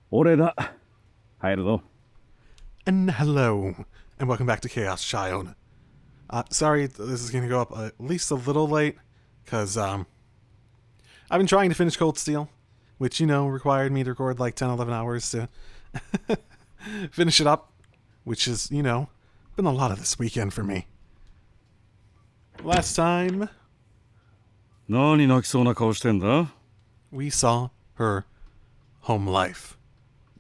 俺だ。入るぞ。And hello, and welcome back to Chaos Child. Sorry, this is going to go up at least a little late, because I've been trying to finish Cold Steel, which, you know, required me to record like 10, 11 hours to finish it up, which is, you know, been a lot of this weekend for me. Last time, 何泣きそうな顔してんだ? we saw her home life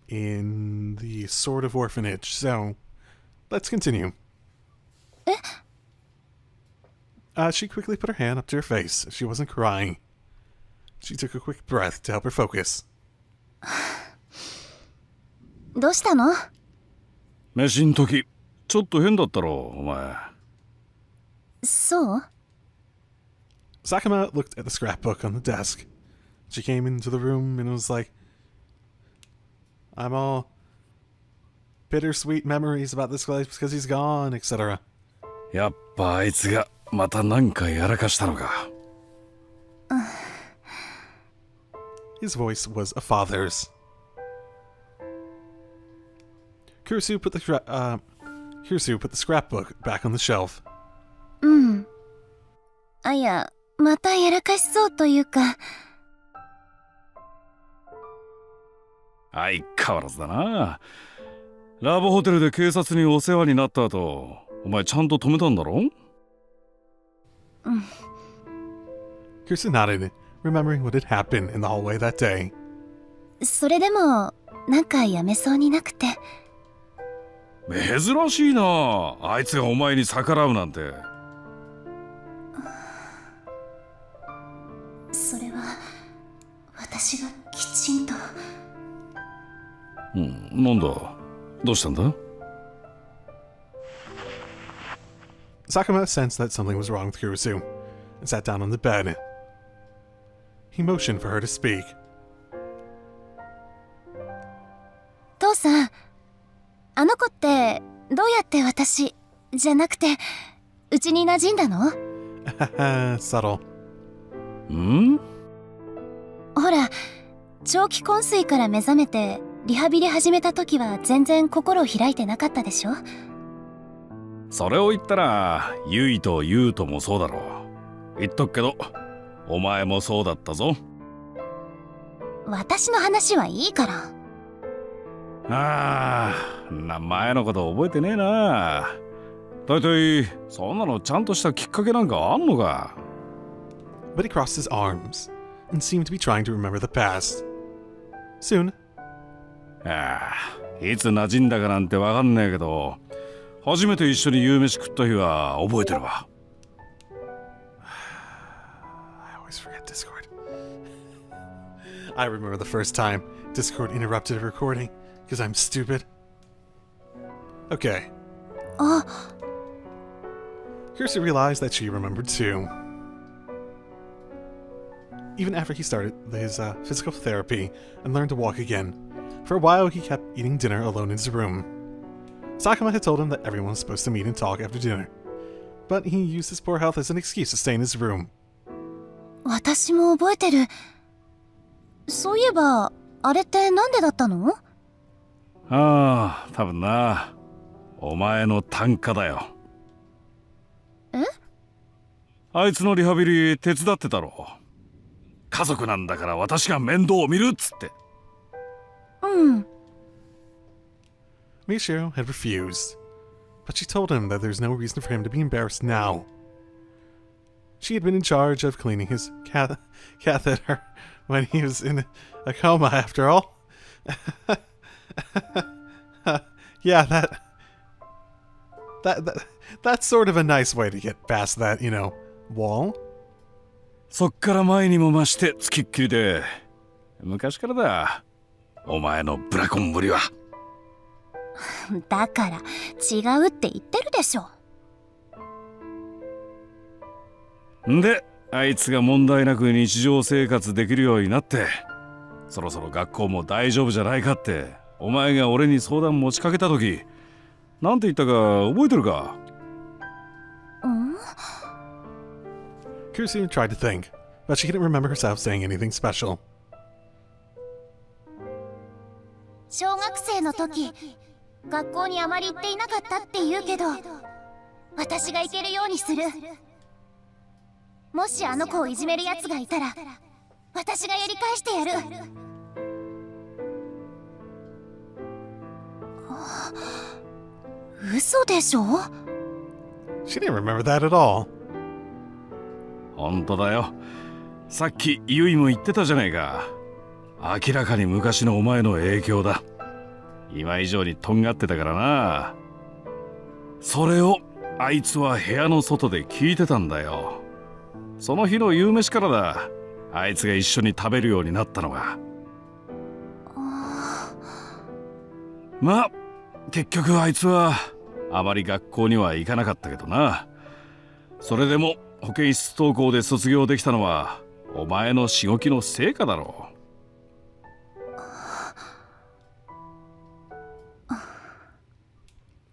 in the sort of orphanage, so let's continue. She quickly put her hand up to her face. She wasn't crying. She took a quick breath to help her focus. どうしたの? 飯ん時、ちょっと変だったろ、お前。そう? Sakuma looked at the scrapbook on the desk. She came into the room and was like, I'm all bittersweet memories about this place because he's gone, etc. やっぱあいつがまた何かやらかしたのか。His voice was a father's. Kurusu put the scrapbook back on the shelf. あ、いや、またやらかしそうというか。相変わらずだな。ラブホテルで警察にお世話になった後、お前ちゃんと止めたんだろ? Kurusu nodded, remembering what had happened in the hallway that day. それでも、なんかやめそうになくて。珍しいな。あいつがお前に逆らうなんて。それは、私がきちんと。なんだ。どうしたんだ? Sakuma sensed that something was wrong with Kurusu and sat down on the bed. He motioned for her to speak. 父さん、あの子ってどうやって私じゃなくてうちに馴染んだの? Subtle. ほら、長期昏睡から目覚めてリハビリ始めた時は全然心を開いてなかったでしょ? それを言ったら、ユイとユウともそうだろう。言っとくけど、お前もそうだったぞ。私の話はいいから。前のこと覚えてねえな。だいたい、そんなのちゃんとしたきっかけなんかあんのか? But he crossed his arms and seemed to be trying to remember the past. Soon. いつ馴染んだかなんてわかんねえけど、初めて一緒に夕飯食った日は覚えてるわ。I always forget Discord. I remember the first time Discord interrupted a recording because I'm stupid. Okay. Kurusu realized that she remembered too. Even after he started his physical therapy and learned to walk again, for a while he kept eating dinner alone in his room. Sakuma had told him that everyone was supposed to meet and talk after dinner, but he used his poor health as an excuse to stay in his room. 私も覚えてる。そういえば、あれってなんでだったの? 多分な。お前の単価だよ。え? あいつのリハビリ手伝ってたろ。家族なんだから私が面倒を見るっつって。Michio had refused, but she told him that there's no reason for him to be embarrassed now. She had been in charge of cleaning his catheter when he was in a coma, after all. Yeah, that's sort of a nice way to get past that, you know, wall. そっから前にも増してつきっきりで、昔からだ。お前のブラコンぶりは。だから違うって言ってるでしょ。んで、あいつが問題なく日常生活できるようになって、そろそろ学校も大丈夫じゃないかって、お前が俺に相談持ちかけた時、なんて言ったか覚えてるか? Kurusu tried to think, but she couldn't remember herself saying anything special. 小学生の時、学校にあまり行っていなかったって言うけど、私が行けるようにする。もしあの子をいじめるやつがいたら、私がやり返してやる。嘘でしょ？ She didn't remember that at all. 本当だよ。さっきユイも言ってたじゃないか。明らかに昔のお前の影響だ。今以上にとんがってたからな。それをあいつは部屋の外で聞いてたんだよ。その日の夕飯からだ。あいつが一緒に食べるようになったのが。まあ結局あいつはあまり学校には行かなかったけどな。それでも保健室登校で卒業できたのはお前のしごきの成果だろう。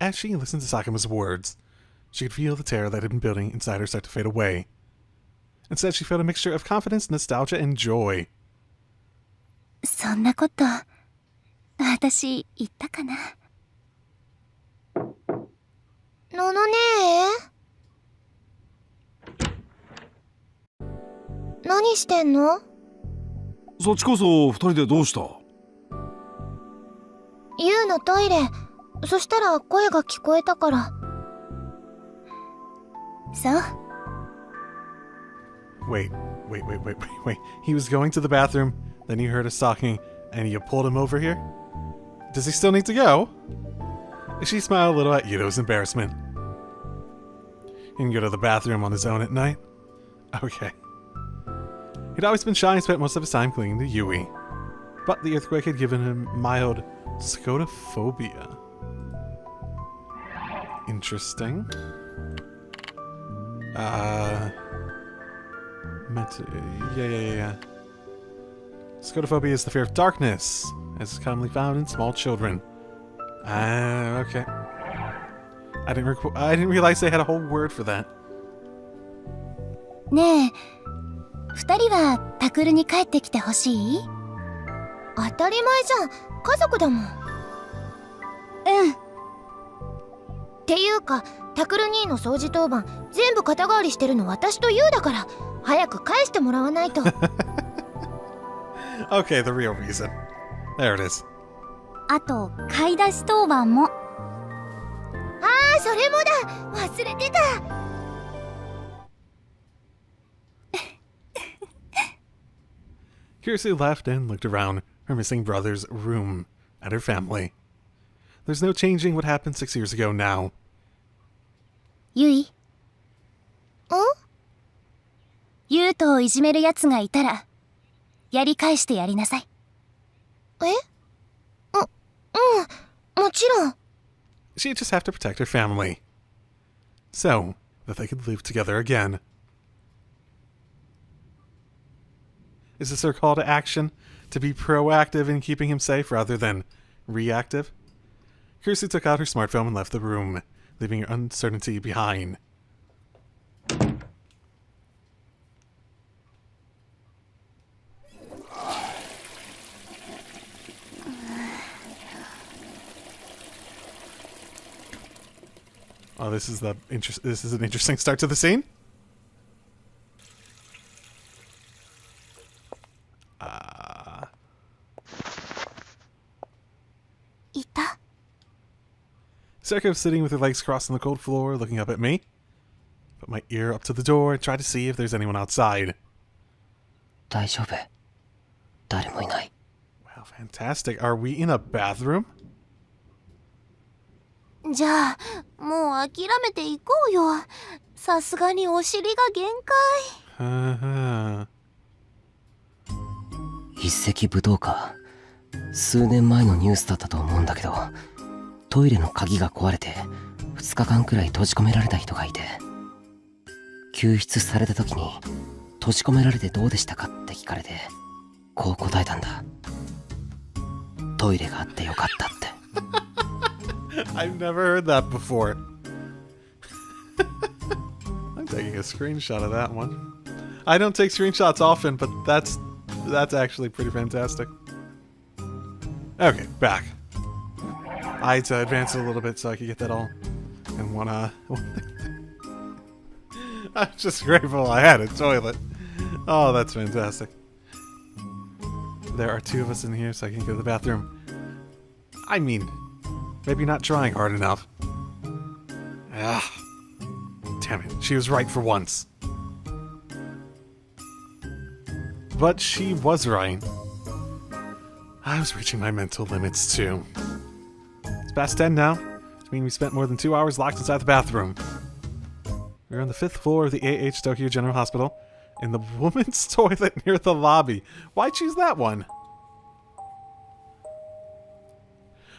As she listened to Sakama's words, she could feel the terror that had been building inside her start to fade away. Instead, she felt a mixture of confidence, nostalgia, and joy. そんなこと、私言ったかな。ののねえ。何してんの？そっちこそ二人でどうした？ユウのトイレ。そしたら声が聞こえたから。そう。Wait. He was going to the bathroom, then he heard us talking, and you pulled him over here? Does he still need to go? She smiled a little at Yuto's embarrassment. He can go to the bathroom on his own at night? Okay. He'd always been shy and spent most of his time clinging to Yui. But the earthquake had given him mild scotophobia. Interesting. Yeah. Scotophobia is the fear of darkness, as is commonly found in small children. Okay. I didn't realize they had a whole word for that. ねえ、二人はタクルに帰ってきてほしい？当たり前じゃん、家族だもん。うん。っていうか、タクル兄の掃除当番全部肩代わりしてるの私とユウだから、早く返してもらわないと。Okay, the real reason. There it is. あと、買い出し当番も。ああ、それもだ。忘れてた。Kurusu left and looked around her missing brother's room at her family. There's no changing what happened 6 years ago now. ユイ。ユウトをいじめるやつがいたら、やり返してやりなさい。もちろん。She'd just have to protect her family, so that they could live together again. Is this her call to action? To be proactive in keeping him safe rather than reactive? Kurusu took out her smartphone and left the room, leaving her uncertainty behind. Oh, this is an interesting start to the scene. Sarko was sitting with her legs crossed on the cold floor, looking up at me. Put my ear up to the door and try to see if there's anyone outside. 大丈夫。誰もいない。 Wow, fantastic. Are we in a bathroom? じゃあ、もう諦めていこうよ。さすがにお尻が限界。一石武道家。数年前のニュースだったと思うんだけど、トイレの鍵が壊れて2日間くらい閉じ込められた人がいて、救出された時に閉じ込められてどうでしたかって聞かれて、こう答えたんだ。トイレがあってよかったって。I've never heard that before. Taking a screenshot of that one. I don't take screenshots often, but that's actually pretty fantastic. Okay, back. I had to advance it a little bit so I could get that all in one. I'm just grateful I had a toilet. Oh, that's fantastic. There are two of us in here, so I can go to the bathroom. I mean, maybe not trying hard enough. Ah, damn it, she was right for once. But she was right. I was reaching my mental limits too. It's past 10 now, which means we spent more than 2 hours locked inside the bathroom. We're on the 5th floor of the AH Tokyo General Hospital, in the woman's toilet near the lobby. Why choose that one?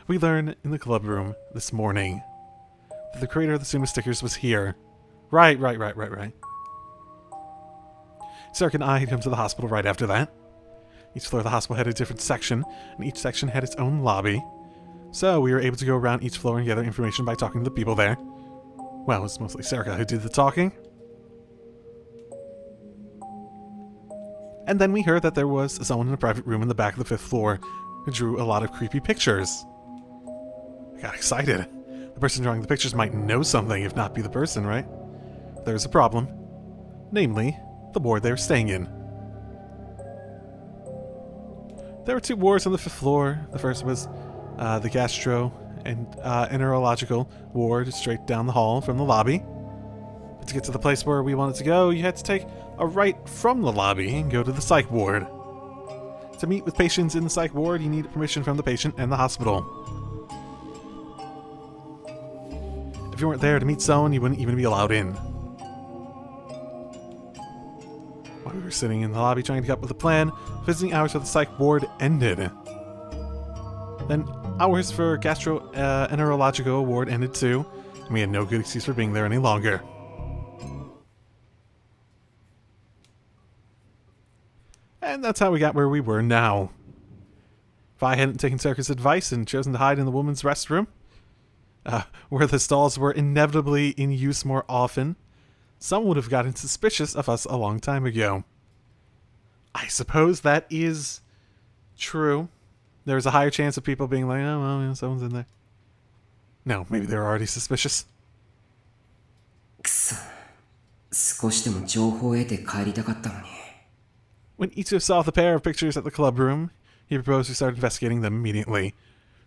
We learn in the club room this morning that the creator of the Suma stickers was here. Right. Sarah and I had come to the hospital right after that. Each floor of the hospital had a different section, and each section had its own lobby. So we were able to go around each floor and gather information by talking to the people there. Well, it was mostly Sarah who did the talking. And then we heard that there was someone in a private room in the back of the 5th floor who drew a lot of creepy pictures. I got excited. The person drawing the pictures might know something, if not be the person, right? There was a problem. Namely, the ward they were staying in. There were 2 wards on the 5th floor. The first was the gastro and enterological ward straight down the hall from the lobby. But to get to the place where we wanted to go, you had to take a right from the lobby and go to the psych ward. To meet with patients in the psych ward, you need permission from the patient and the hospital. If you weren't there to meet someone, you wouldn't even be allowed in. While we were sitting in the lobby trying to come up with a plan, visiting hours for the psych ward ended. Then hours for gastroenterological ward ended too, and we had no good excuse for being there any longer. And that's how we got where we were now. If I hadn't taken Circus' advice and chosen to hide in the women's restroom, where the stalls were inevitably in use more often, some would have gotten suspicious of us a long time ago. I suppose that is true. There's a higher chance of people being like, oh, well, yeah, someone's in there. No, maybe they were already suspicious. 少しでも情報を得て帰りたかったのに。 When Ito saw the pair of pictures at the club room, he proposed we start investigating them immediately.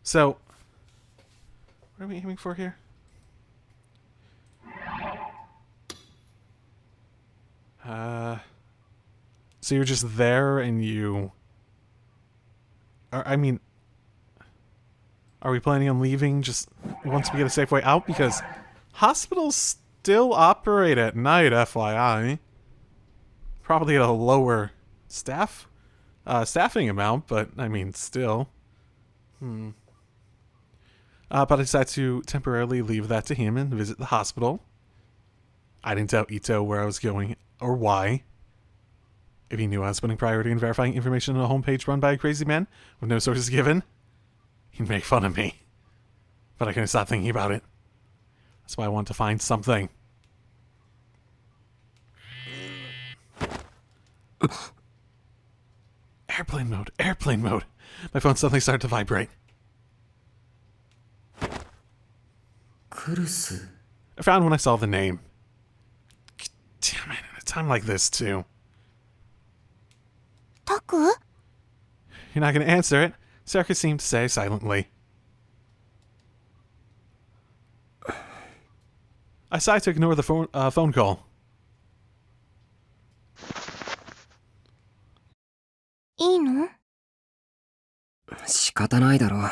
So, what are we aiming for here? So you're just there and you... I mean... Are we planning on leaving just once we get a safe way out? Because hospitals still operate at night, FYI. Probably at a lower staffing amount, but I mean, still. But I decided to temporarily leave that to him and visit the hospital. I didn't tell Ito where I was going or why. If he knew I was putting priority in verifying information on a homepage run by a crazy man with no sources given, he'd make fun of me. But I couldn't stop thinking about it. That's why I wanted to find something. Airplane mode, airplane mode. My phone suddenly started to vibrate. Kurusu. I found when I saw the name. Damn it, at a time like this, too. Taku? You're not going to answer it, Sarka seemed to say silently. I decided to ignore the phone call. いいの？仕方ないだろう。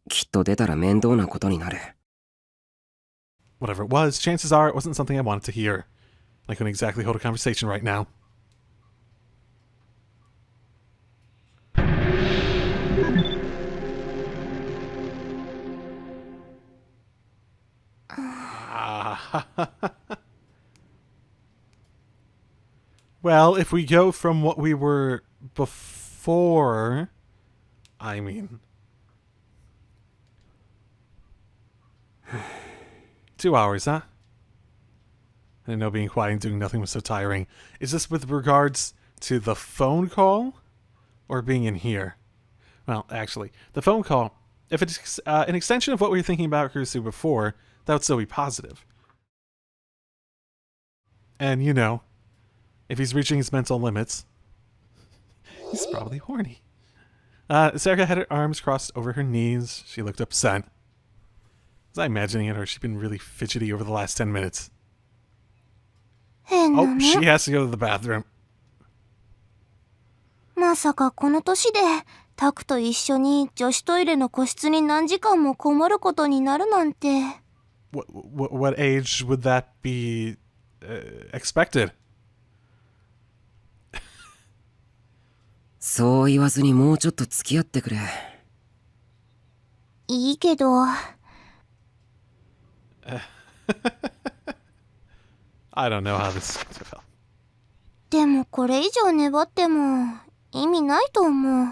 きっと出たら面倒なことになる。 Whatever it was, chances are it wasn't something I wanted to hear. I couldn't exactly hold a conversation right now. Well, if we go from what we were before, I mean... 2 hours, huh? I know being quiet and doing nothing was so tiring. Is this with regards to the phone call or being in here? Well, actually, the phone call, if it's an extension of what we were thinking about Kurusu before, that would still be positive. And, you know, if he's reaching his mental limits, he's probably horny. Sarah had her arms crossed over her knees. She looked upset. Was I imagining it, or has she been really fidgety over the last 10 minutes? Oh, she has to go to the bathroom. まさかこの年でタクと一緒に女子トイレの個室に何時間もこもることになるなんて。What age would that be expected? そう言わずにもうちょっと付き合ってくれ。いいけど。I don't know how this is going to feel. でもこれ以上粘っても意味ないと思う。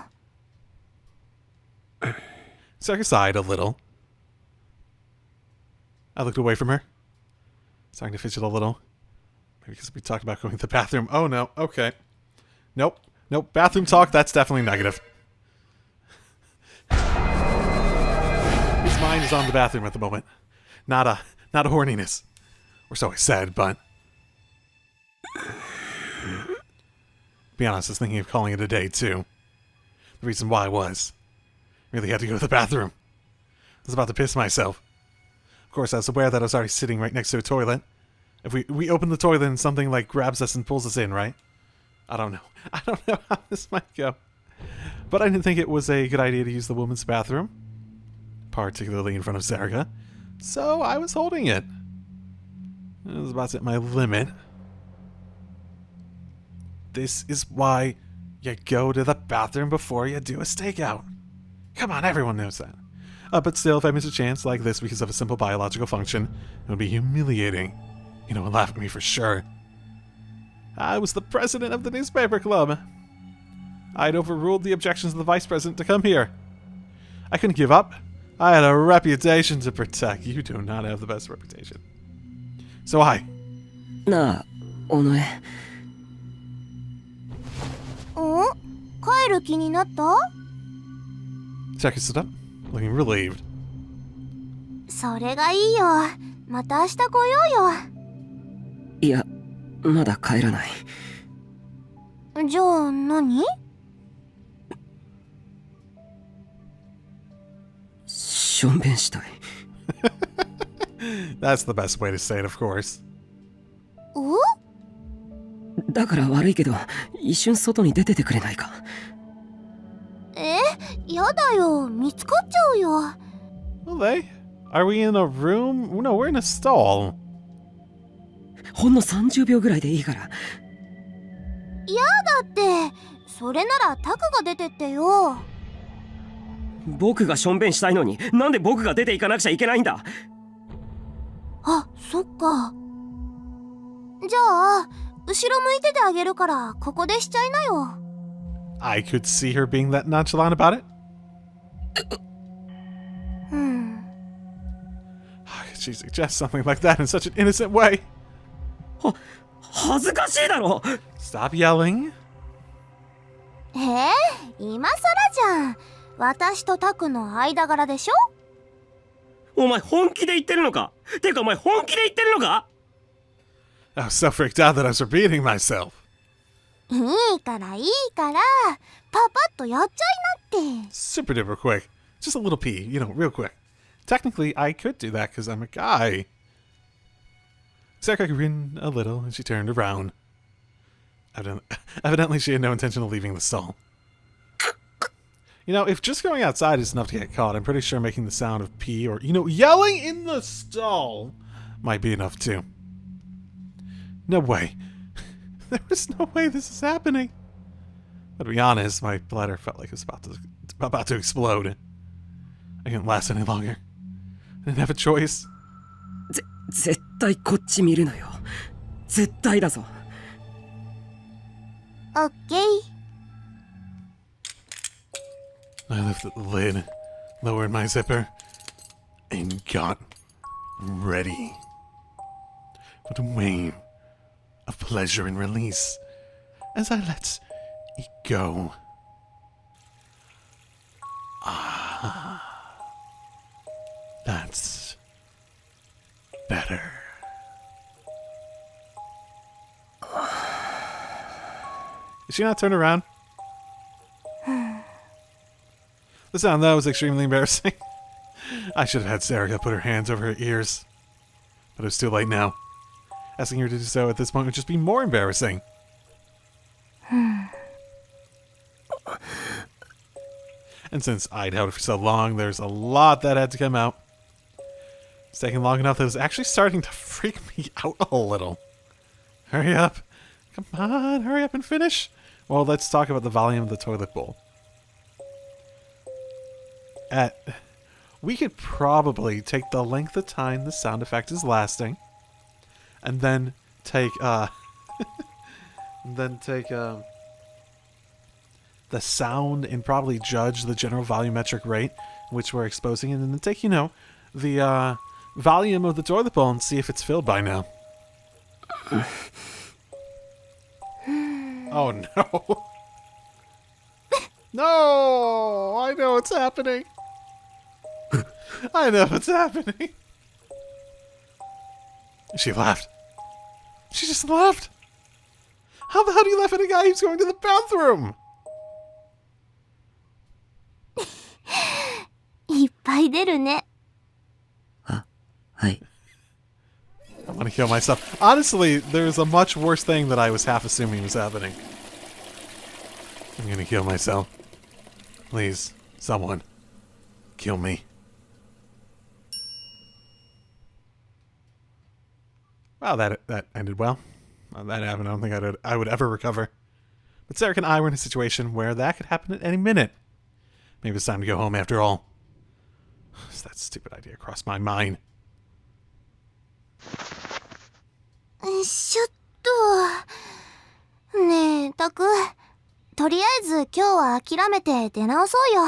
Sarah sighed a little. I looked away from her, starting to fidget a little. Maybe because we talked about going to the bathroom. Oh no, okay. Nope. Bathroom talk, that's definitely negative. His mind is on the bathroom at the moment. Not a horniness. Or so I said, but... be honest, I was thinking of calling it a day, too. The reason why was... really had to go to the bathroom. I was about to piss myself. Of course, I was aware that I was already sitting right next to a toilet. If we open the toilet and something like grabs us and pulls us in, right? I don't know how this might go. But I didn't think it was a good idea to use the woman's bathroom. Particularly in front of Sarah. So I was holding it. I was about to hit my limit. This is why you go to the bathroom before you do a stakeout. Come on, everyone knows that. But still, if I miss a chance like this because of a simple biological function, it would be humiliating. You know, and laugh at me for sure. I was the president of the newspaper club. I'd overruled the objections of the vice president to come here. I couldn't give up. I had a reputation to protect. You do not have the best reputation. So I. なあ、尾上。帰る気になった？ Saki stood up, looking relieved. それがいいよ。また明日来ようよ。いや、まだ帰らない。じゃあ何？しょんべんしたい。That's the best way to say it, of course. だから悪いけど、一瞬外に出ててくれないか。やだよ。見つかっちゃうよ。Well, are we in a room? No, we're in a stall. ほんの30秒ぐらいでいいから。やだって。それならタクが出てってよ。僕がしょんべんしたいのに、なんで僕が出ていかなくちゃいけないんだ。あ、そっか。じゃあ、後ろ向いててあげるから、ここでしちゃいなよ。I could see her being that nonchalant about it. How could she suggest something like that in such an innocent way? 恥ずかしいだろ。 Stop yelling. 今更じゃん。私とタクの間柄でしょ？お前本気で言ってるのか？てかお前本気で言ってるのか？ I was so freaked out that I was repeating myself. いいからいいから、パパッとやっちゃいなって。 Super duper quick. Just a little pee, you know, real quick. Technically, I could do that because I'm a guy. Sarah grinned a little and she turned around. Evidently, she had no intention of leaving the stall. You know, if just going outside is enough to get caught, I'm pretty sure making the sound of pee or, you know, yelling in the stall might be enough too. No way. There was no way this is happening. But to be honest, my bladder felt like it was about to explode. I couldn't last any longer. I didn't have a choice. 絶対こっち見るのよ。絶対だぞ。オッケー。I lifted the lid, lowered my zipper, and got ready. with a wave of pleasure and release as I let it go. That's better. Is she not turned around? The sound that was extremely embarrassing. I should have had Sarah put her hands over her ears. But it was too late now. Asking her to do so at this point would just be more embarrassing. And since I'd held it for so long, there's a lot that had to come out. It's taking long enough that it's actually starting to freak me out a little. Hurry up. Come on, hurry up and finish. Well, let's talk about the volume of the toilet bowl. We could probably take the length of time the sound effect is lasting, and then take the sound and probably judge the general volumetric rate which we're exposing it, and then take, the volume of the toilet bowl and see if it's filled by now. Oh no. No! I know what's happening. I know what's happening. She left. She just left. How the hell do you laugh at a guy who's going to the bathroom? いっぱい出るね。あ、はい。 I want to kill myself. Honestly, there's a much worse thing that I was half assuming was happening. I'm gonna kill myself. Please, someone, kill me. Wow, that ended well. That happened. I don't think I would ever recover. But Sarah and I were in a situation where that could happen at any minute. Maybe it's time to go home after all. That stupid idea crossed my mind. ちょっと。ねえ、タク。とりあえず今日は諦めて出直そうよ。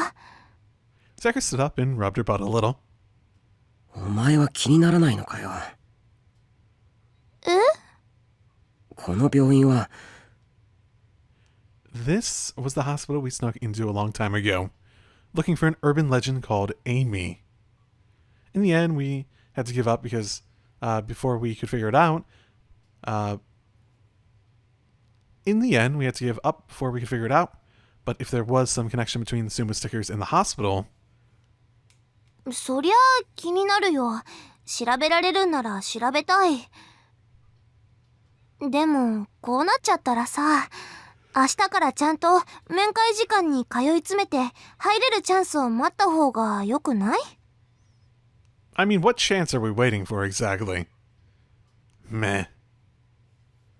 Sarah stood up and rubbed her butt a little. お前は気にならないのかよ。え？この病院は。 This was the hospital we snuck into a long time ago, looking for an urban legend called Amy. In the end, we had to give up because before we could figure it out, but if there was some connection between the Suma stickers and the hospital... そりゃあ気になるよ。調べられるんなら調べたい。でも、こうなっちゃったらさ、明日からちゃんと面会時間に通い詰めて入れるチャンスを待った方がよくない？ I mean, what chance are we waiting for exactly? Meh.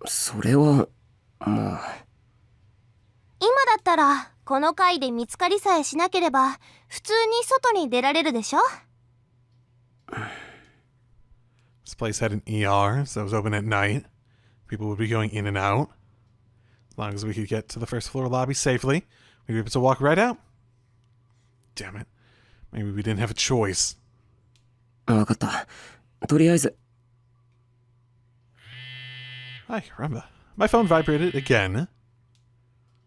それは、もう。今だったら、この階で見つかりさえしなければ、普通に外に出られるでしょ？ This place had an ER, so it was open at night. People would be going in and out. As long as we could get to the first floor lobby safely, we'd be able to walk right out. Damn it. Maybe we didn't have a choice. わかった。とりあえず。Ay, caramba. My phone vibrated again.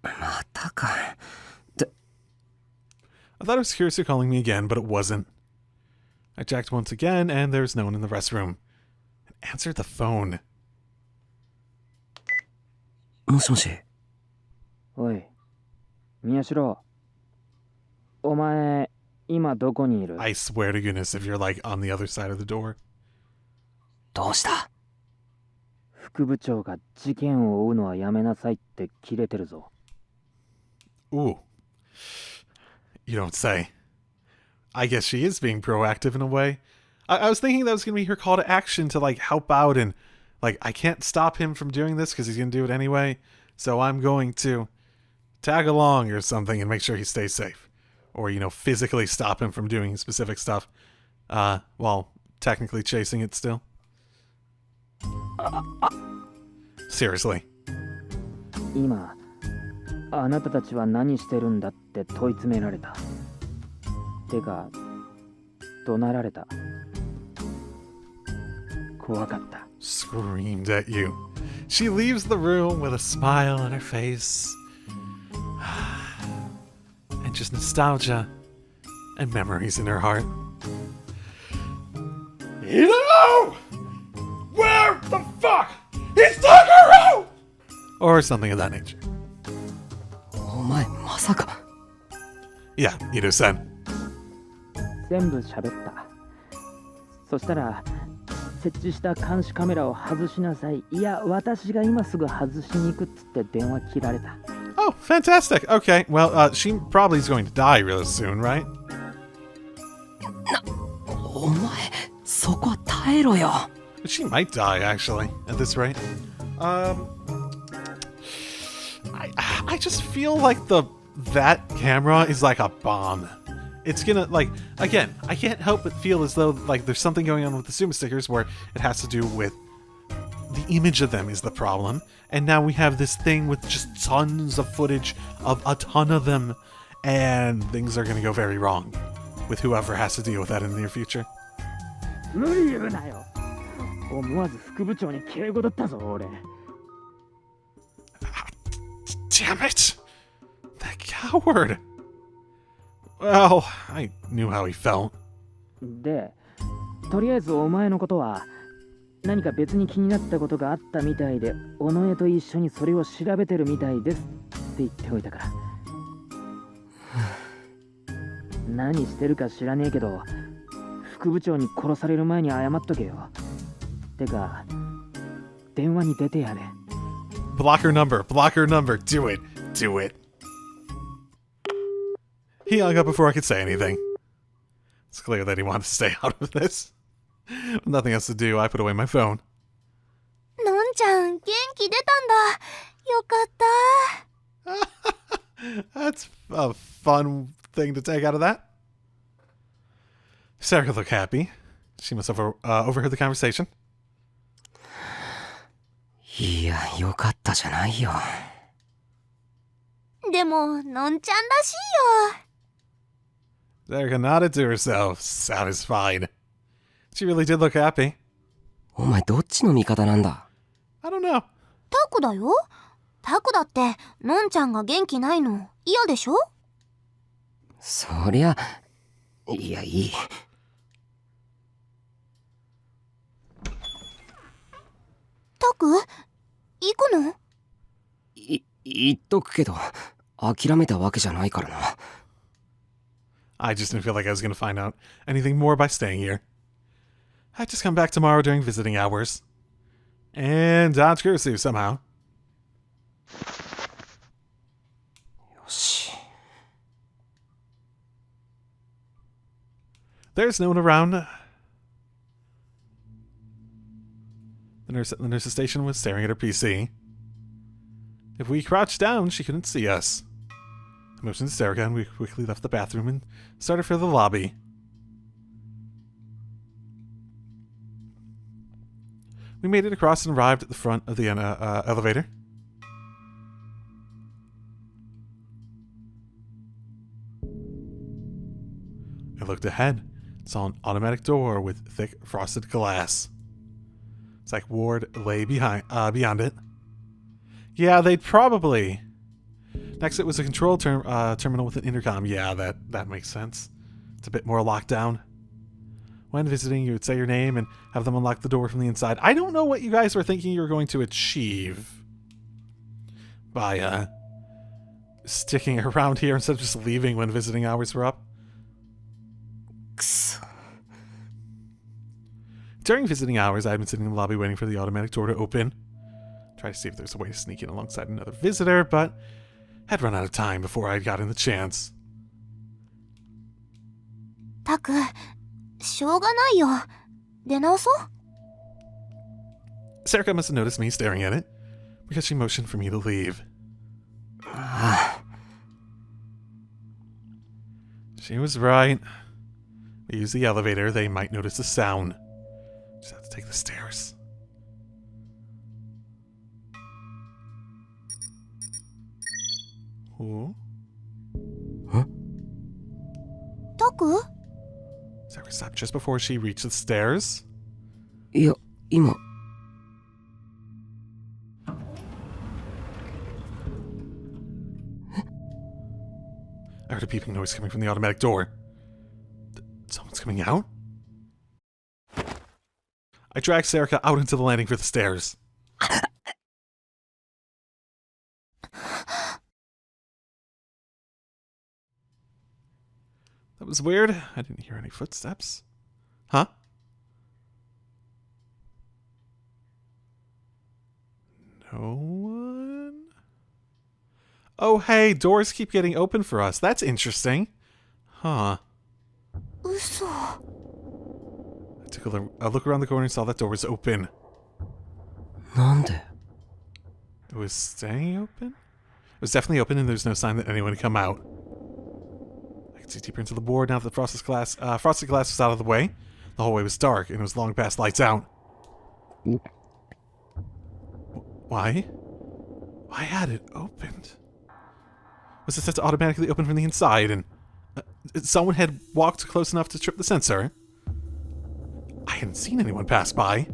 またか。I thought it was Kurusu calling me again, but it wasn't. I checked once again, and there was no one in the restroom. I answered the phone. もしもし。おい、宮代。お前、今どこにいる？ I swear to goodness if you're like on the other side of the door. どうした？副部長が事件を追うのはやめなさいってキレてるぞ。Ooh. You don't say. I guess she is being proactive in a way. I was thinking that was going to be her call to action to like help out and like I can't stop him from doing this because he's going to do it anyway. So I'm going to tag along or something and make sure he stays safe. Or, physically stop him from doing specific stuff while technically chasing it still. Seriously. 今、あなたたちは何してるんだって問い詰められた。てか、怒鳴られた。怖かった。screamed at you. She leaves the room with a smile on her face. And just nostalgia and memories in her heart. Hello! Where the fuck is Takaru? Or something of that nature. お前まさか。 Yeah, Ito-san. 全部喋った。そしたら設置した監視カメラを外しなさい。いや、私が今すぐ外しに行くっつって電話切られた。Oh, fantastic. Okay, well, she probably is going to die real soon, right? お前そこは耐えろよ。 She might die, actually, at this rate. I just feel like that camera is like a bomb. It's gonna, like, again, I can't help but feel as though, like, there's something going on with the Suma stickers where it has to do with the image of them is the problem. And now we have this thing with just tons of footage of a ton of them. And things are gonna go very wrong with whoever has to deal with that in the near future. 無理言うなよ。思わず副部長に敬語だったぞ、俺。Damn it! That coward! Well, I knew how he felt. で、とりあえずお前のことは何か別に気になったことがあったみたいで、尾上と一緒にそれを調べてるみたいですって言っておいたから。何してるか知らねえけど、副部長に殺される前に謝っとけよ。てか、電話に出てやれ。Block her number, do it, do it. He hung up before I could say anything. It's clear that he wanted to stay out of this. With nothing else to do, I put away my phone. のんちゃん元気出たんだ。よかった。 That's a fun thing to take out of that. Sarah looked happy. She must have overheard the conversation. いや、よかったじゃないよ。でものんちゃんらしいよ。 Sarah nodded to herself, satisfied. She really did look happy. お前どっちの味方なんだ。 I don't know. タクだよ。タクだってのんちゃんが元気ないの嫌でしょ。そりゃ、いやいい。タク行くの？言っとくけど、諦めたわけじゃないからな。I just didn't feel like I was going to find out anything more by staying here. I'd just come back tomorrow during visiting hours. And dodge Kurusu somehow. よし。 There's no one around. The nurse at the nurse's station was staring at her PC. If we crouched down, she couldn't see us. I motioned to Sarah and we quickly left the bathroom and started for the lobby. We made it across and arrived at the front of the elevator. I looked ahead, saw an automatic door with thick frosted glass. Psych ward lay beyond it. Yeah, they'd probably... Next, it was a control terminal with an intercom. Yeah, that makes sense. It's a bit more locked down. When visiting, you would say your name and have them unlock the door from the inside. I don't know what you guys were thinking you were going to achieve by sticking around here instead of just leaving when visiting hours were up. くそ。 During visiting hours, I had been sitting in the lobby waiting for the automatic door to open. Try to see if there's a way to sneak in alongside another visitor, but had run out of time before I'd gotten the chance. タク、しょうがないよ。出直そう。 Sarika must have noticed me staring at it, because she motioned for me to leave. She was right. We use the elevator, they might notice the sound. Just have to take the stairs. Who? タク？ Sarah stopped just before she reached the stairs. いや、今、heard a beeping noise coming from the automatic door. Someone's coming out? I dragged Serica out into the landing for the stairs. That was weird. I didn't hear any footsteps. Huh? No one? Oh, hey, doors keep getting open for us. That's interesting. Huh. 嘘。I took a look around the corner and saw that door was open. なんで It was staying open? It was definitely open, and there's no sign that anyone had come out. I could see deeper into the board now that the frosted glass was out of the way. The hallway was dark, and it was long past lights out. Why? Why had it opened? Was it set to automatically open from the inside, and someone had walked close enough to trip the sensor? I hadn't seen anyone pass by.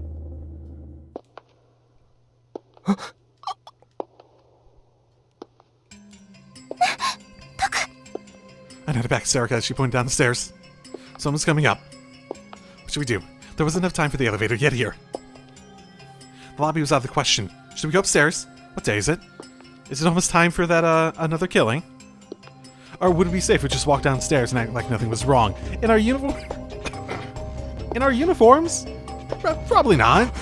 I nodded back at Serica as she pointed down the stairs. Someone's coming up. What should we do? There wasn't enough time for the elevator to get here. The lobby was out of the question. Should we go upstairs? What day is it? Is it almost time for that, another killing? Or would it be safe if we just walk downstairs and act like nothing was wrong? In our uniform? In our uniforms? Probably not.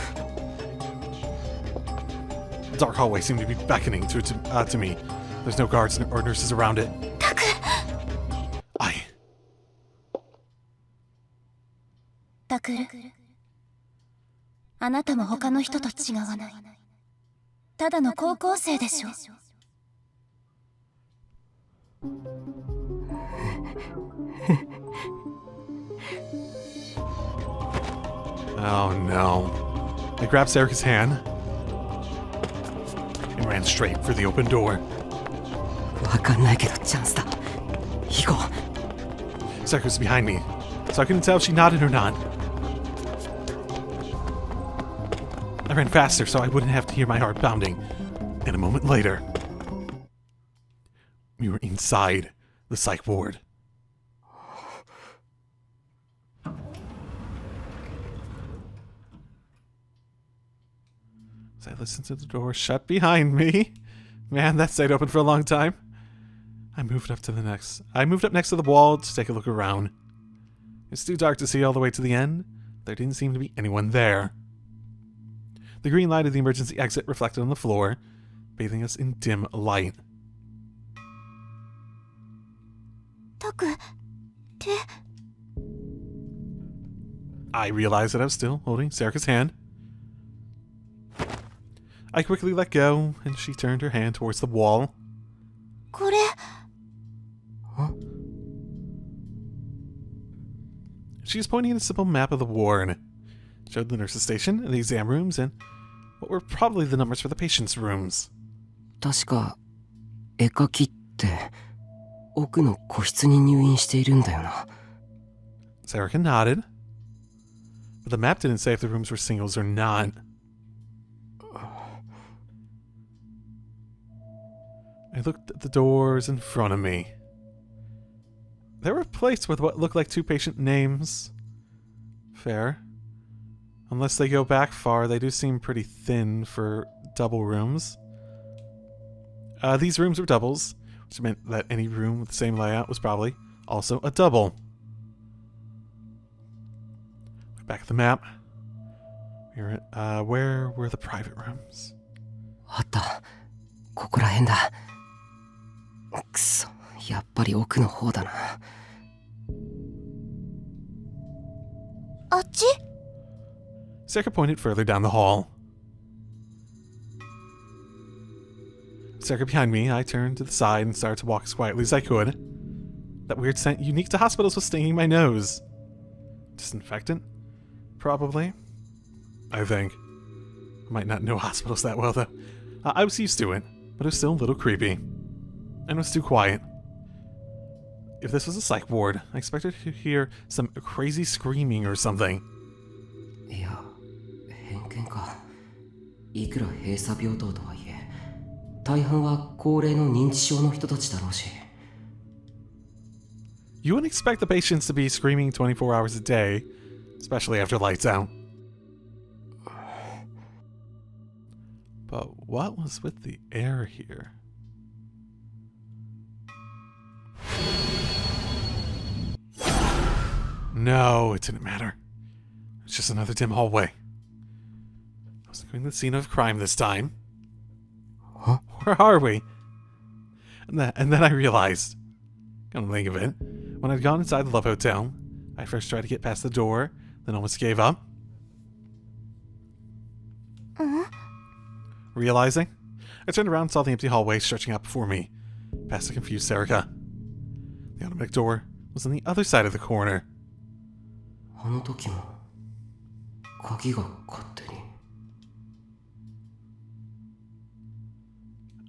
The dark hallway seemed to be beckoning to me. There's no guards or nurses around it. I... タクル、あなたも他の人と違わない。ただの高校生でしょ。Oh no. I grabbed Serica's hand and ran straight for the open door. わかんないけどチャンスだ。行こう。 Serica was behind me, so I couldn't tell if she nodded or not. I ran faster so I wouldn't have to hear my heart pounding. And a moment later, we were inside the psych ward. As I listened to the door shut behind me. Man, that stayed open for a long time. I moved up next to the wall to take a look around. It's too dark to see all the way to the end. There didn't seem to be anyone there. The green light of the emergency exit reflected on the floor, bathing us in dim light. タク、手。 I realized that I was still holding Serica's hand. I quickly let go, and she turned her hand towards the wall. これ。 She was pointing at a simple map of the ward. It showed the nurse's station, the exam rooms, and what were probably the numbers for the patients' rooms. 確か絵描きって奥の個室に入院しているんだよな。 Serica nodded, but the map didn't say if the rooms were singles or not. I looked at the doors in front of me. They were placed with what looked like two patient names. Fair. Unless they go back far, they do seem pretty thin for double rooms. These rooms were doubles, which meant that any room with the same layout was probably also a double. Back at the map. Where were the private rooms? あった。ここら辺だ。くそ、やっぱり奥の方だな。あっち？ Serica pointed further down the hall. Serica behind me, I turned to the side and started to walk as quietly as I could. That weird scent unique to hospitals was stinging my nose. Disinfectant? Probably. I think. I might not know hospitals that well, though. I was used to it, but it was still a little creepy. And it was too quiet. If this was a psych ward, I expected to hear some crazy screaming or something. いや、偏見か。いくら閉鎖病棟とはいえ、大半は高齢の認知症の人たちだろうし。You wouldn't expect the patients to be screaming 24 hours a day, especially after lights out. But what was with the air here? No, it didn't matter. It's just another dim hallway. I wasn't going to the scene of crime this time. Huh? Where are we? And then I realized, come to think of it, when I'd gone inside the Love Hotel, I first tried to get past the door, then almost gave up. Realizing, I turned around and saw the empty hallway stretching out before me, past the confused Serica. The automatic door was on the other side of the corner. あの時も鍵が勝手に。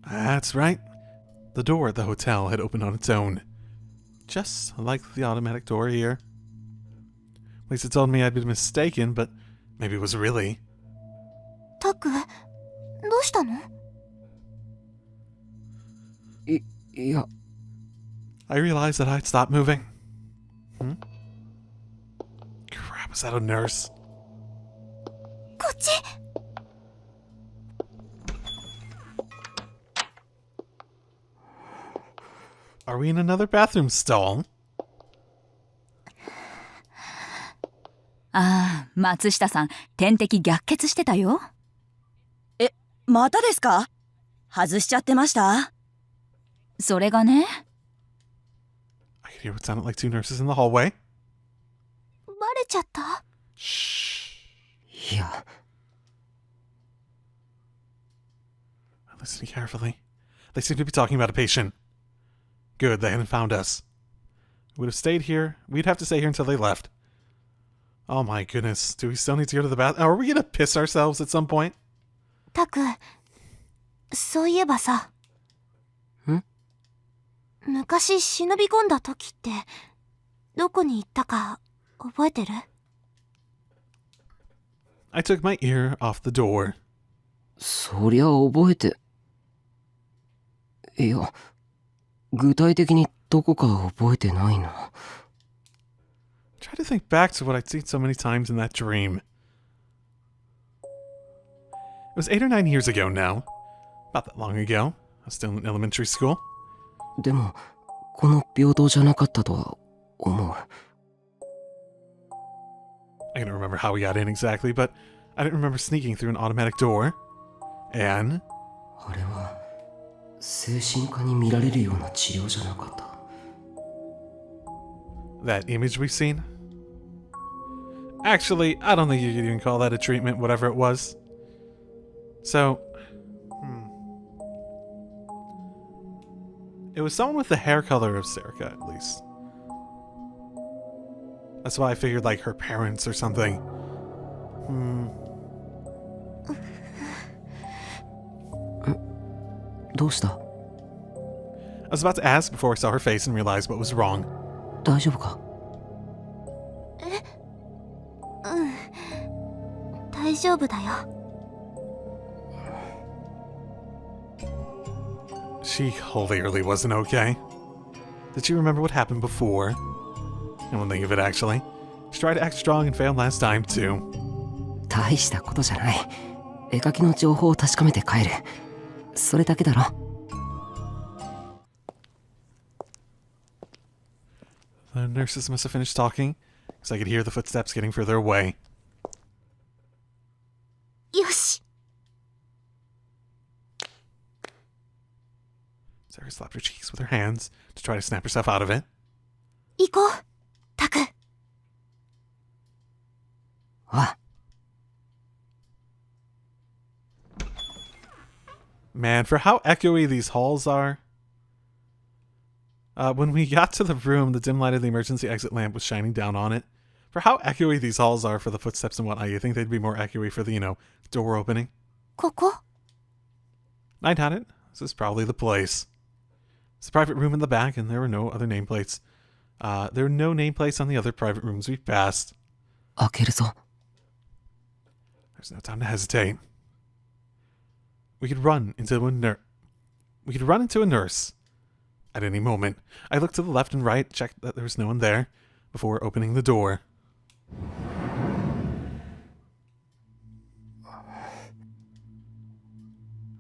That's right. The door at the hotel had opened on its own. Just like the automatic door here. At least it told me I'd been mistaken, but maybe it was really. タク、どうしたの？いや、 I realized that I'd stopped moving. Crap, was that a nurse? こっち。Are we in another bathroom stall? ああ、松下さん、点滴逆血してたよ。え、またですか？外しちゃってました？それがね。I could hear what sounded like two nurses in the hallway. バレちゃった？ Shh. いや、 Listening carefully. They seem to be talking about a patient. Good, they hadn't found us. We would have stayed here. We'd have to stay here until they left. Oh my goodness. Do we still need to go to the bathroom? Are we gonna piss ourselves at some point? タク、そういえばさ。昔忍び込んだ時って、どこに行ったか覚えてる？ I took my ear off the door. そりゃ覚えて。いや、具体的にどこか覚えてないな。Try to think back to what I'd seen so many times in that dream. It was 8 or 9 years ago now. Not that long ago. I was still in elementary school. でも、この平等じゃなかったとは思う。I don't remember how we got in exactly, but I didn't remember sneaking through an automatic door. And あれは、精神科に見られるような治療じゃなかった。that image we've seen. Actually, I don't think you could even call that a treatment, whatever it was. So, it was someone with the hair color of Serica, at least. That's why I figured, like, her parents or something. I was about to ask before I saw her face and realized what was wrong. 大丈夫か？大丈夫だよ。She clearly wasn't okay. Did she remember what happened before? I won't think of it, actually. She tried to act strong and failed last time, too. 大したことじゃない。絵描きの情報を確かめて帰る。それだけだろ。The nurses must have finished talking, because I could hear the footsteps getting further away. よし。 Sarah slapped her cheeks with her hands to try to snap herself out of it. 行こう。タク。あ、 Man, for how echoey these halls are. When we got to the room, the dim light of the emergency exit lamp was shining down on it. For how echoey these halls are for the footsteps and whatnot, you think they'd be more echoey for the, door opening. ここ？ I'd had it. This is probably the place. It's a private room in the back, and there were no other nameplates. There were no nameplates on the other private rooms we passed. 開けるぞ。 There's no time to hesitate. We could run into a nurse. at any moment. I looked to the left and right, checked that there was no one there, before opening the door.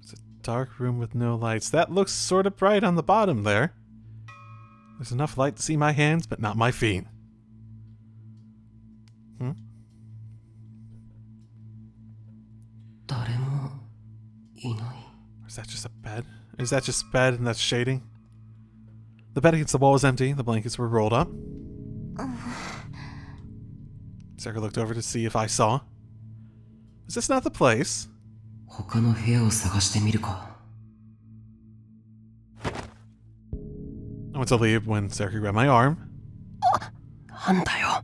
It's a dark room with no lights. That looks sort of bright on the bottom there. There's enough light to see my hands, but not my feet. Hmm? 誰もいない。 Or is that just a bed? Is that just bed and that's shading? The bed against the wall was empty. The blankets were rolled up. Sarah looked over to see if I saw. Is this not the place? 他の部屋を探してみるか。 I went to leave when Sarah grabbed my arm. なんだよ。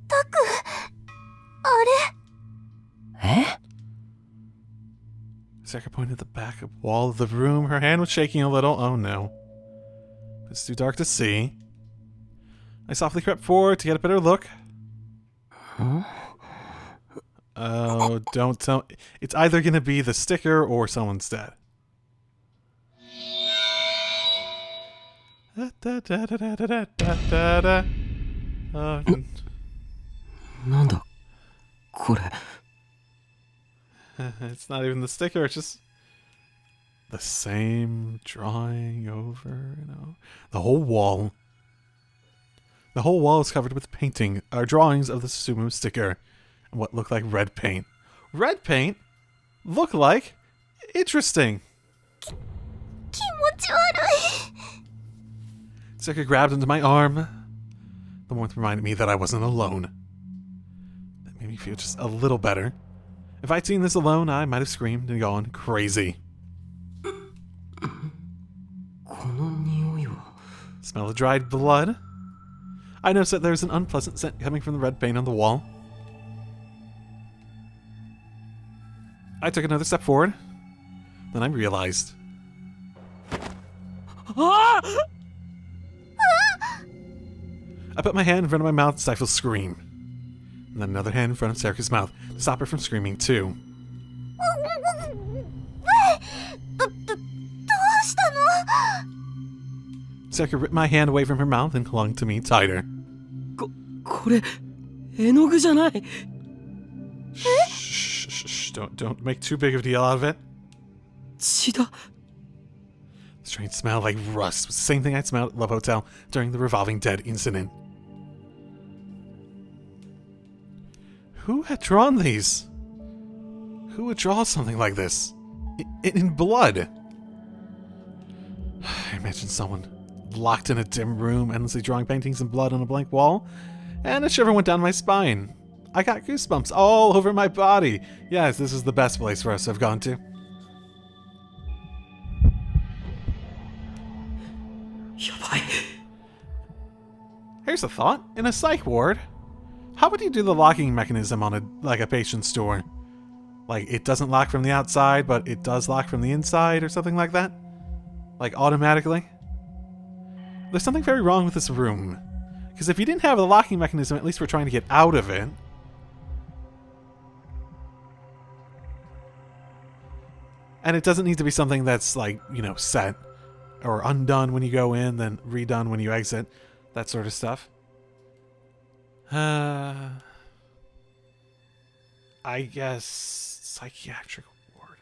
タク、あれ。え？ Sarah pointed at the back wall of the room. Her hand was shaking a little. Oh no. It's too dark to see. I softly crept forward to get a better look. Huh? Oh, don't tell. It's either going to be the sticker or someone's dead. Oh, なんだこれ。 it's not even the sticker, it's just the same drawing over, the whole wall. The whole wall is covered with drawings of the Susumu sticker and what looked like red paint. Red paint? Look like? Interesting. 気持ち悪い。 Sika grabbed into my arm. The warmth reminded me that I wasn't alone. That made me feel just a little better. If I'd seen this alone, I might have screamed and gone crazy. この匂いは。 Smell of dried blood. I noticed that there's an unpleasant scent coming from the red paint on the wall. I took another step forward. Then I realized. I put my hand in front of my mouth to stifle a scream. And then another hand in front of Serika's mouth to stop her from screaming too. どうしたの？ Serika ripped my hand away from her mouth and clung to me tighter. これ絵の具じゃない。 Shh, don't make too big of a deal out of it. 血だ。 The strange smell like rust was the same thing I'd smelled at Love Hotel during the revolving dead incident. Who had drawn these? Who would draw something like this? In blood? I imagine someone locked in a dim room, endlessly drawing paintings in blood on a blank wall, and a shiver went down my spine. I got goosebumps all over my body. Yes, this is the best place for us to have gone to. やばい。 Here's a thought. In a psych ward, how would you do the locking mechanism on a patient's door? Like, it doesn't lock from the outside, but it does lock from the inside or something like that? Like, automatically? There's something very wrong with this room. Because if you didn't have the locking mechanism, at least we're trying to get out of it. And it doesn't need to be something that's, like, set. Or undone when you go in, then redone when you exit. That sort of stuff. I guess psychiatric ward.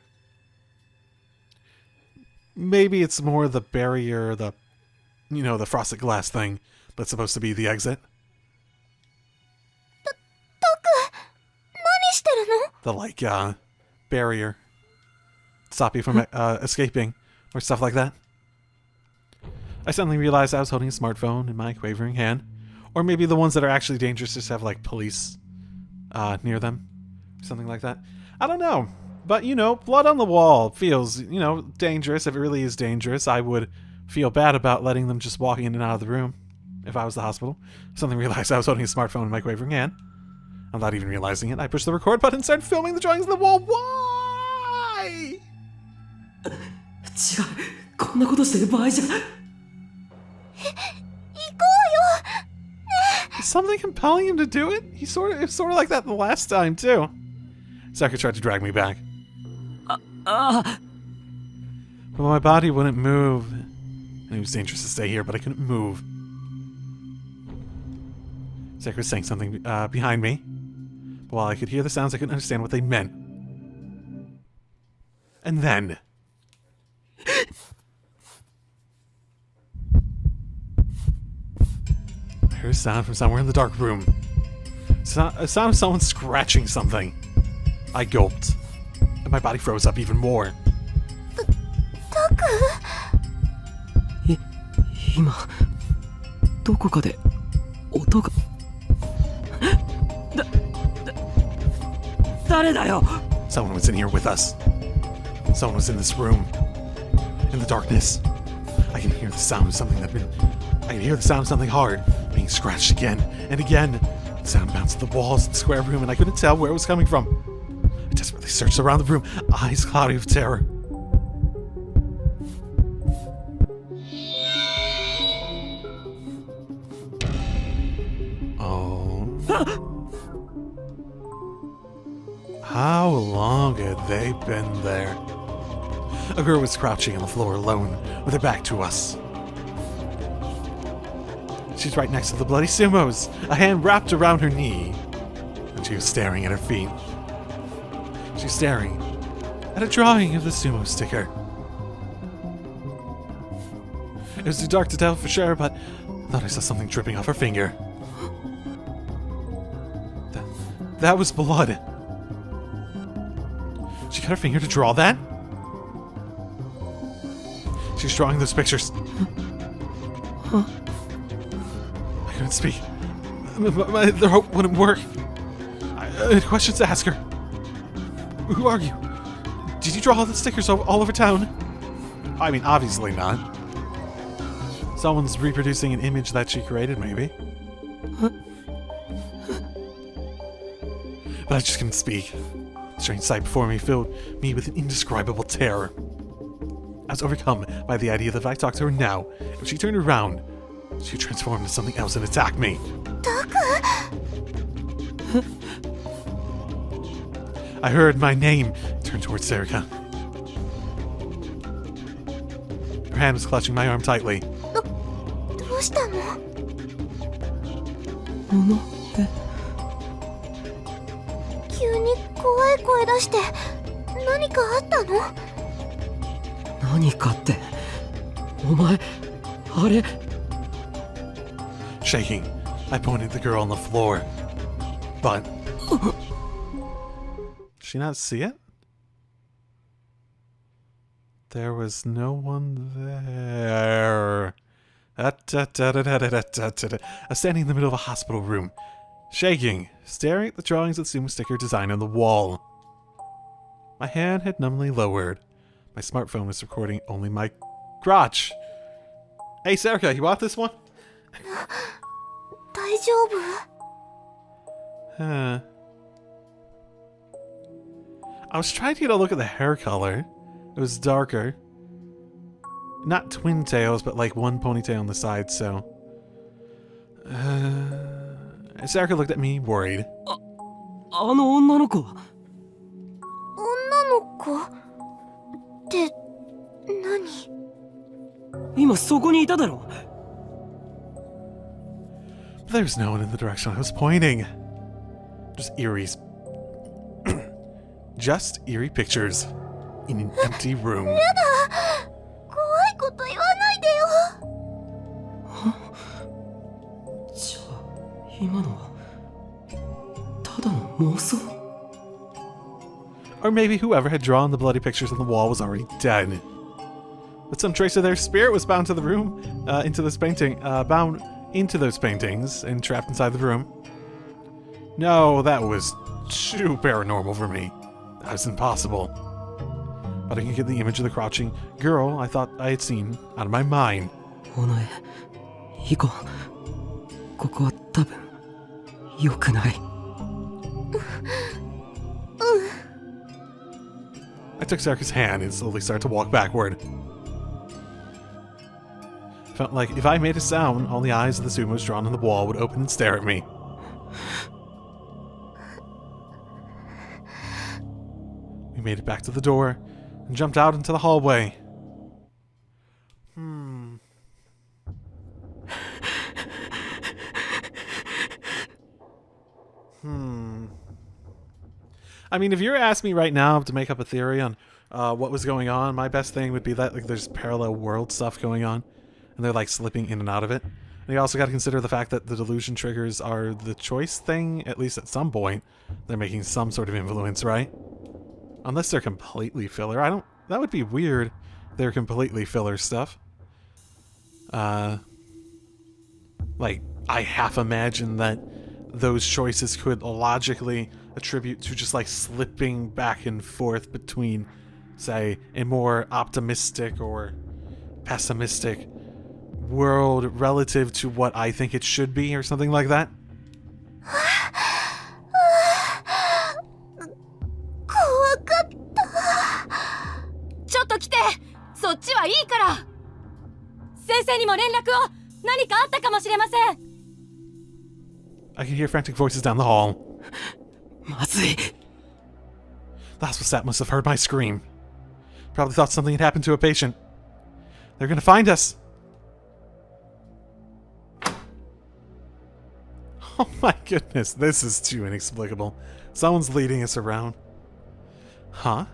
Maybe it's more the barrier, the frosted glass thing that's supposed to be the exit. タク、何してるの？ The barrier. Stop you from escaping or stuff like that. I suddenly realized I was holding a smartphone in my quavering hand. Or maybe the ones that are actually dangerous just have, like, police near them. Or something like that. I don't know. But, blood on the wall feels, dangerous. If it really is dangerous, I would feel bad about letting them just walk in and out of the room if I was the hospital. Suddenly realized I was holding a smartphone in my quavering hand. I'm not even realizing it. I pushed the record button and started filming the drawings on the wall. Why? 違う。こんなことしてる場合じゃ。 Is something compelling him to do it? It's sort of like that the last time too. Saka tried to drag me back. But my body wouldn't move. And it was dangerous to stay here, but I couldn't move. Sarah was saying something behind me. But while I could hear the sounds, I couldn't understand what they meant. And then... I heard a sound from somewhere in the dark room. A sound of someone scratching something. I gulped. And my body froze up even more. 今どこかで音が誰だよ Someone was in here with us. Someone was in this room. In the darkness. I can hear the sound of something I can hear the sound of something hard being scratched again and again. The sound bounced off the walls of the square room and I couldn't tell where it was coming from. I desperately searched around the room, eyes cloudy with terror. How long had they been there? A girl was crouching on the floor alone, with her back to us. She's right next to the bloody sumos, a hand wrapped around her knee. And she was staring at her feet. She's staring at a drawing of the sumo sticker. It was too dark to tell for sure, but I thought I saw something dripping off her finger. That was blood. She cut her finger to draw that? She's drawing those pictures. I couldn't speak. The rope wouldn't work. I had questions to ask her. Who are you? Did you draw all the stickers all over town? I mean, obviously not. Someone's reproducing an image that she created, maybe. But I just couldn't speak. The strange sight before me filled me with an indescribable terror. I was overcome by the idea that if I talked to her now, if she turned around, she would transform into something else and attack me. I heard my name turn towards Serica. Her hand was clutching my arm tightly. どうしたの? 物って 急に怖い声出して何かあったの? 何かってお前あれ Shaking, I pointed at the girl on the floor. But... Did she not see it? There was no one there. I was standing in the middle of a hospital room, shaking, staring at the drawings of the sumo sticker design on the wall. My hand had numbly lowered. My smartphone was recording only my crotch. Hey, Serica, you want this one? 大丈夫? Huh. I was trying to get a look at the hair color. It was darker. Not twin tails, but like one ponytail on the side, so... Serica looked at me, worried. あの女の子は女の子って何? 今そこにいただろ There was no one in the direction I was pointing. Just eerie... Just eerie pictures in an empty room. 怖いこと言わないでよ. じゃあ今のはただの妄想 Or maybe whoever had drawn the bloody pictures on the wall was already dead. But some trace of their spirit was bound to the room, into this painting, bound into those paintings and trapped inside the room. No, that was too paranormal for me. That was impossible. But I can get the image of the crouching girl I thought I had seen out of my mind. おのえ行こうここは多分良くない I took Serica's hand and slowly started to walk backward. Felt like if I made a sound, all the eyes of the sumos drawn on the wall would open and stare at me. We made it back to the door and jumped out into the hallway. I mean, if you were asking me right now to make up a theory on what was going on, my best thing would be that like there's parallel world stuff going on, and they're like slipping in and out of it. And you also got to consider the fact that the delusion triggers are the choice thing, at least at some point. They're making some sort of influence, right? Unless they're completely filler. That would be weird. They're completely filler stuff. Like, I half imagine that those choices could logically attribute to just like slipping back and forth between, say, a more optimistic or pessimistic world relative to what I think it should be or something like that. 怖かった。ちょっと来て。そっちはいいから。先生にも連絡を。何かあったかもしれません。I can hear frantic voices down the hall. まずい。 The hospital staff must have heard my scream. Probably thought something had happened to a patient. They're gonna find us. Oh my goodness, this is too inexplicable. Someone's leading us around. Huh?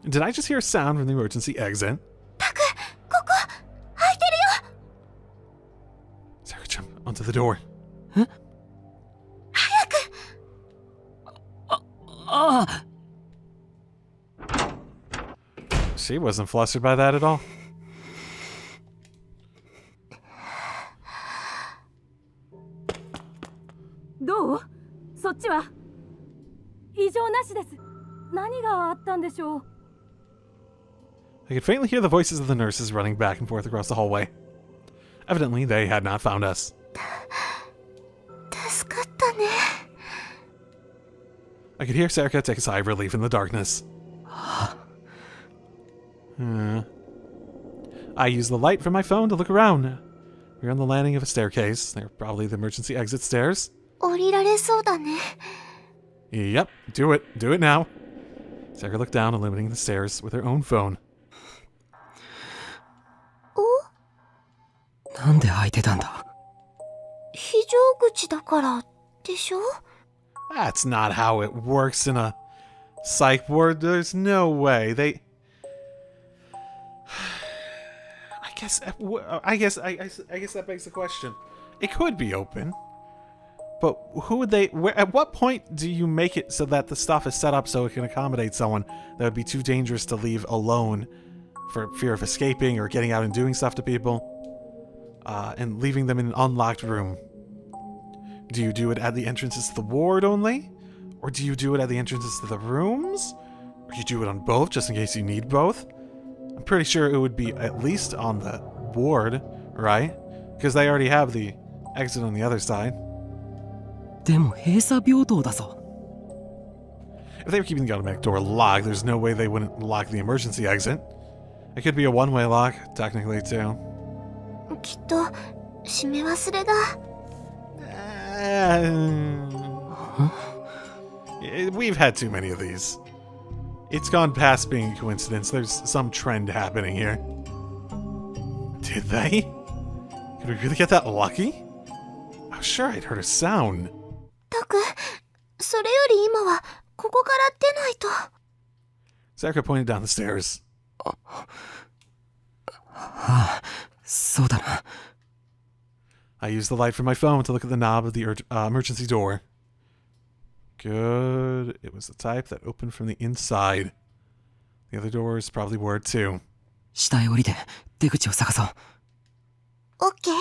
Did I just hear a sound from the emergency exit? タク、ここ開いてるよ。 Sarah, jump onto the door. 早く。ああ。 She wasn't flustered by that at all. どう？そっちは？異常なしです。何があったんでしょう？ I could faintly hear the voices of the nurses running back and forth across the hallway. Evidently, they had not found us. 助かったね。 I could hear Serica take a sigh of relief in the darkness. I used the light from my phone to look around. We were on the landing of a staircase. They're probably the emergency exit stairs. 降りられそうだね。 Yep, do it. Do it now. Serica looked down, illuminating the stairs with her own phone. お？なんで開いてたんだ？非常口だからでしょ？ That's not how it works in a psych ward. There's no way. I guess that begs the question. It could be open, but who would they? At what point do you make it so that the stuff is set up so it can accommodate someone that would be too dangerous to leave alone for fear of escaping or getting out and doing stuff to people, and leaving them in an unlocked room? Do you do it at the entrances to the ward only, or do you do it at the entrances to the rooms, or you do it on both just in case you need both? I'm pretty sure it would be at least on the ward, right? Because they already have the exit on the other side. でも閉鎖病棟だぞ。 If they were keeping the automatic door locked, there's no way they wouldn't lock the emergency exit. It could be a one-way lock, technically, too. きっと閉め忘れだ。We've had too many of these. It's gone past being a coincidence. There's some trend happening here. Did they? Could we really get that lucky? I was sure I'd heard a sound. タク、それより今はここから出ないと。 Sakura pointed down the stairs. ああ、そうだな。 I used the light from my phone to look at the knob of the emergency door. Good. It was the type that opened from the inside. The other door is probably ward 2. 下へ降りて出口を探そう。オッケー。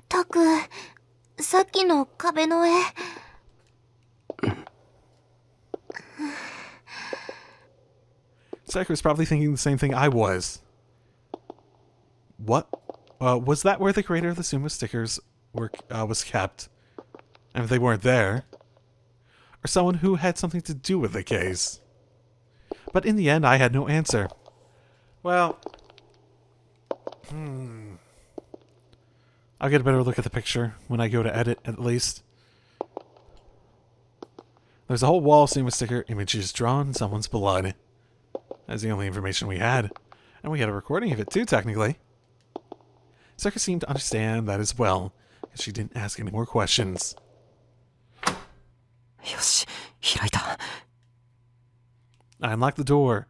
タク、さっきの壁の絵。Sakura's probably thinking the same thing I was. What? Was that where the creator of the Sumo stickers was kept? And if they weren't there, or someone who had something to do with the case? But in the end, I had no answer. Well, I'll get a better look at the picture when I go to edit, at least. There's a whole wall of Sumo sticker images drawn in someone's blood. That's the only information we had. And we had a recording of it too, technically. Sakura seemed to understand that as well, She didn't ask any more questions. よし、開いた。 I unlocked the door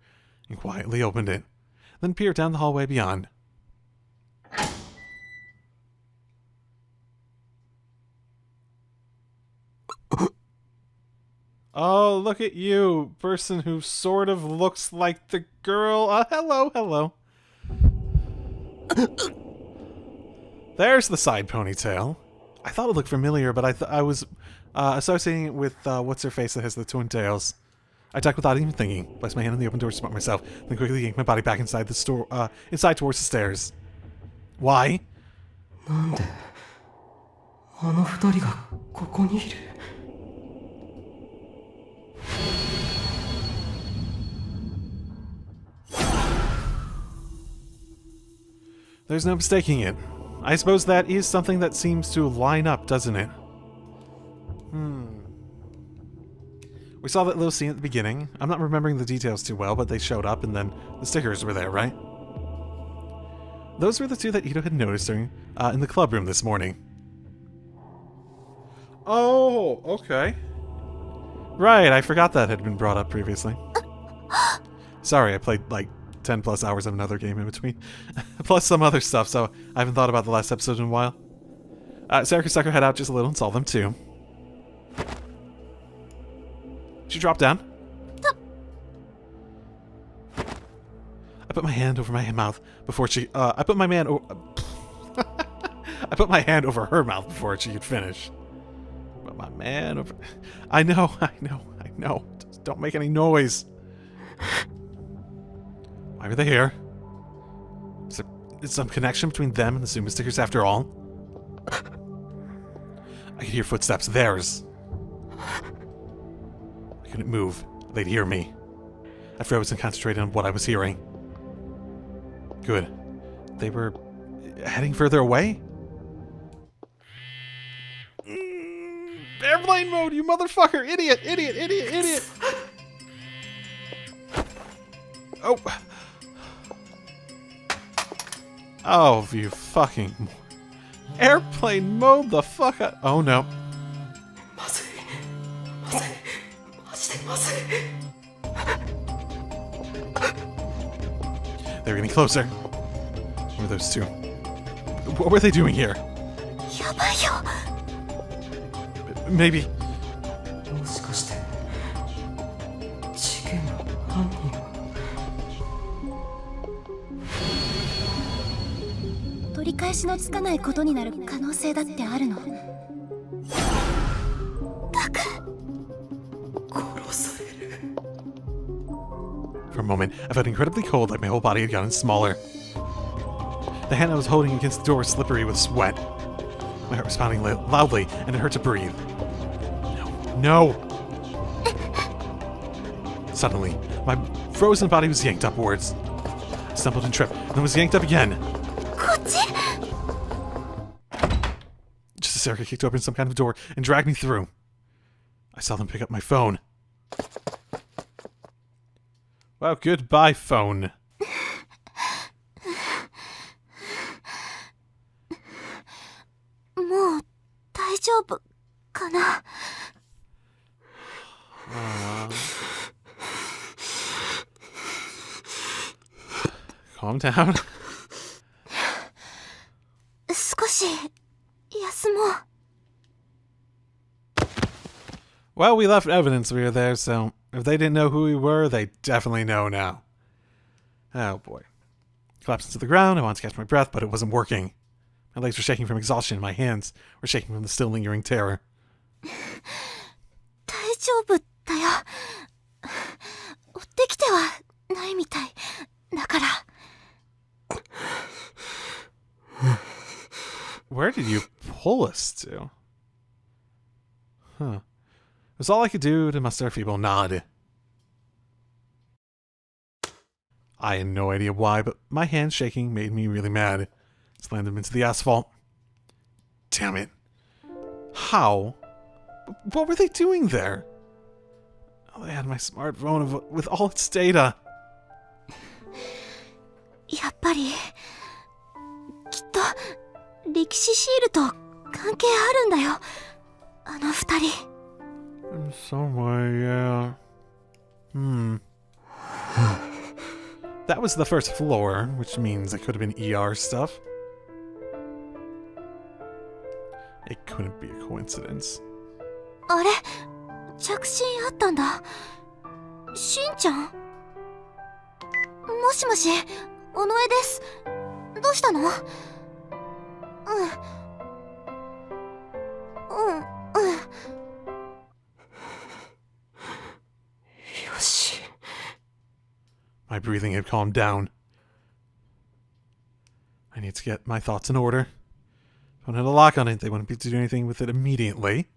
and quietly opened it, then peered down the hallway beyond. Oh, look at you, person who sort of looks like the girl. Hello, hello. There's the side ponytail. I thought it looked familiar, but I was associating it with what's her face that has the twin tails. I ducked without even thinking, placed my hand on the open door to support myself, then quickly yanked my body back inside the store, inside towards the stairs. Why? なんであの二人がここにいる There's no mistaking it. I suppose that is something that seems to line up, doesn't it? We saw that little scene at the beginning. I'm not remembering the details too well, but they showed up and then the stickers were there, right? Those were the two that Ito had noticed during, in the club room this morning. Oh, okay. Right, I forgot that had been brought up previously. Sorry, I played like 10 plus hours of another game in between. Plus some other stuff, so I haven't thought about the last episode in a while. Sarah stuck her head out just a little and saw them too. She dropped down. I put my hand over my mouth before she, I put my hand over her mouth before she could finish. Put my man over... I know. Just don't make any noise. Why are they here? Is there some connection between them and the Suma stickers after all? I could hear footsteps. Theirs. I couldn't move. They'd hear me. I froze and concentrated on what I was hearing. Good. They were heading further away? Airplane mode, you motherfucker! Idiot! Oh! Oh, you fucking... Airplane mode the fuck out... Oh no. They're getting closer. What were those two? What were they doing here? Maybe. もしかして事件の犯人は取り返しのつかないことになる可能性だってあるの。殺される For a moment, I felt incredibly cold, like my whole body had gotten smaller. The hand I was holding against the door was slippery with sweat. My heart was pounding loudly, and it hurt to breathe. No! Suddenly, my frozen body was yanked upwards. I stumbled and tripped, and then was yanked up again. Just as Erica kicked open some kind of door and dragged me through. I saw them pick up my phone. Well, goodbye, phone. Calm down. Well, we left evidence we were there, so if they didn't know who we were, they definitely know now. Oh boy. Collapsed into the ground, I wanted to catch my breath, but it wasn't working. My legs were shaking from exhaustion, my hands were shaking from the still lingering terror. Where did you pull us to? Huh. It was all I could do to muster a feeble nod. I had no idea why, but my hands shaking made me really mad. Slammed them into the asphalt. Damn it. How? What were they doing there? Oh, they had my smartphone with all its data. やっぱりきっと歴史シールと関係あるんだよ、あの二人。 In some way, yeah. That was the first floor, which means it could have been ER stuff. It couldn't be a coincidence. あれ、着信あったんだ。しんちゃん？もしもし、尾上です。どうしたの？よし。 My breathing had calmed down. I need to get my thoughts in order. Don't have a lock on it. They wouldn't be to do anything with it immediately.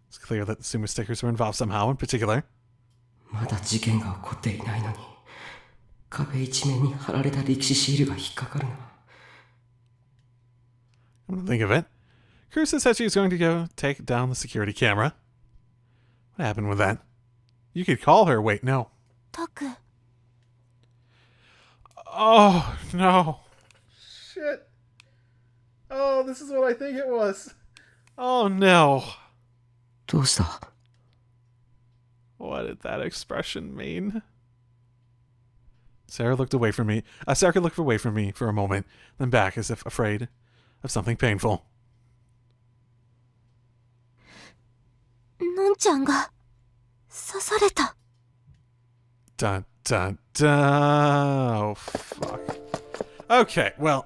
It's clear that the Sumo stickers were involved somehow in particular. まだ事件が起こっていないのに、壁一面に貼られた力士シールが引っかかるな。Come to think of it, Kurusu said she was going to go take down the security camera. What happened with that? You could call her. Wait, no. タク。 Oh, no. Shit. Oh, this is what I think it was. Oh, no. どうした？ What did that expression mean? Sarah looked away from me. Sarah looked away from me for a moment, then back as if afraid of something painful. のんちゃんが刺された。 Dun, dun, dun. Oh, fuck. Okay, well.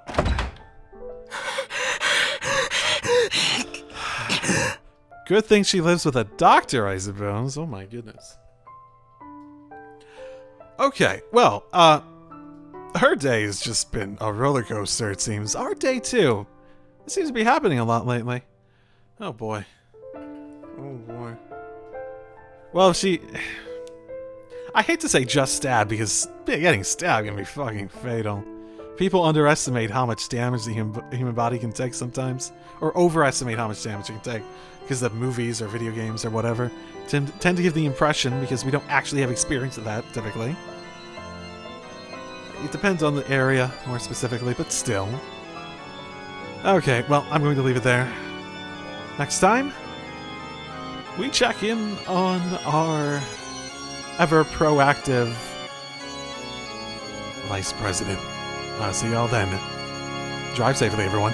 Good thing she lives with a doctor, I suppose. Oh my goodness. Okay, well, her day has just been a roller coaster, it seems. Our day, too. It seems to be happening a lot lately. Oh, boy. Oh, boy. Well, I hate to say just stabbed, because getting stabbed can be fucking fatal. People underestimate how much damage the human body can take sometimes. Or overestimate how much damage it can take. Because of movies or video games or whatever. Tend to give the impression, because we don't actually have experience of that, typically. It depends on the area, more specifically, but still. Okay, well, I'm going to leave it there. Next time, we check in on our ever proactive Vice President. I'll see y'all then. Drive safely, everyone.